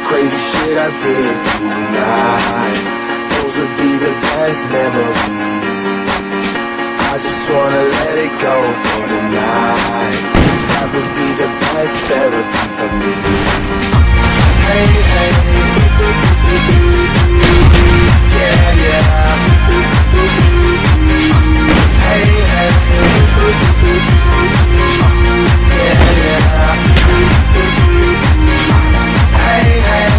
crazy shit I did tonight, those would be the best memories. I just wanna let it go for the night. That would be the best therapy for me. Hey, hey, yeah, yeah. Hey, hey, yeah, yeah. Hey, hey,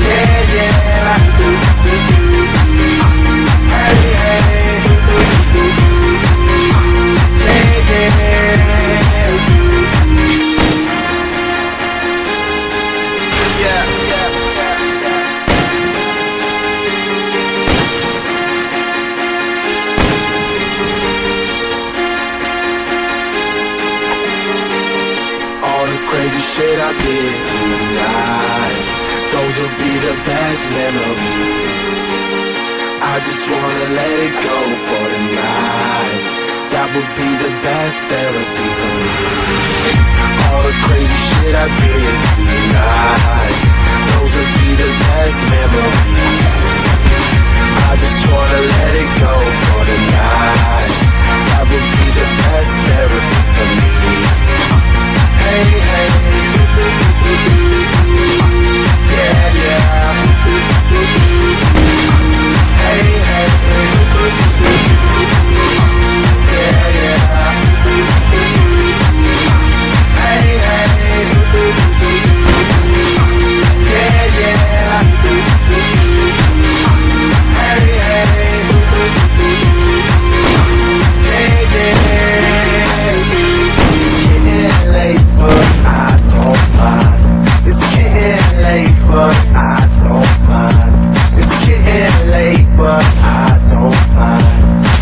yeah, yeah. Hey, hey, yeah, yeah. All the crazy shit I did tonight, those will be the best memories. I just wanna let it go for the night. That would be the best therapy for me. All the crazy shit I did tonight, those will be the best memories. I just wanna let it go for the night. That would be the best therapy for me. Hey, hey, yeah, yeah. Hey, hey, yeah, yeah. Hey, hey, yeah, yeah. Hey, hey, yeah, yeah. It's getting late, but I don't mind. It's getting late, but I don't mind. It's getting late, but I don't mind.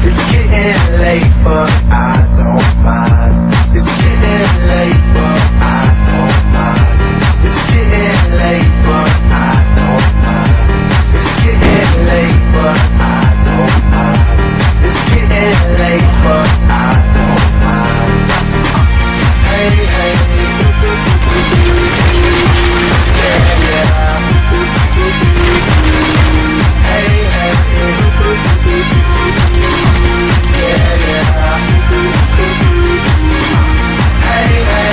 It's getting late, but I don't mind. It's getting late, but I don't mind. It's getting late, but I don't mind. It's getting late, but I don't mind. It's getting late, but I don't mind. Hey, hey, yeah, yeah. Hey, hey, yeah, yeah. Hey, hey,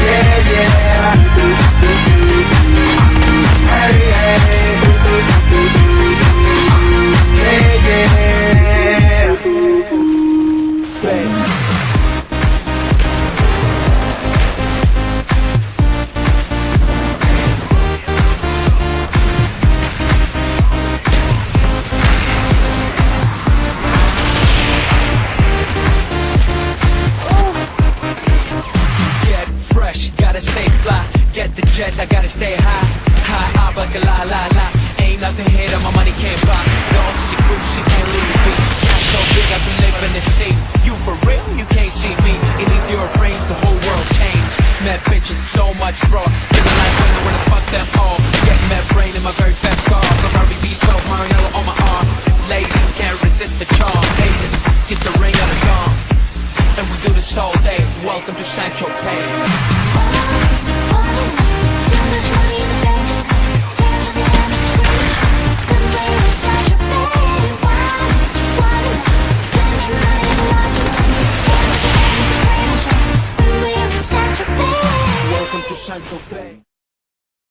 yeah, yeah. Hey, hey, yeah, yeah. Babe. Get the jet, I gotta stay high. High up like a la la la. Ain't nothing here that my money can't buy. Don't see Gucci, can't leave me. Cash so big I can live in the sea. You for real? You can't see me. In these Europe the whole world changed. Mad bitches, so much fraud. Living like when I wanna fuck them all. Getting mad brain in my very best car. Ferrari V12, Maranello on my arm. Ladies can't resist the charm. Haters, kiss the ring on the dawn. And we do this all day. Welcome to Sancho Pay.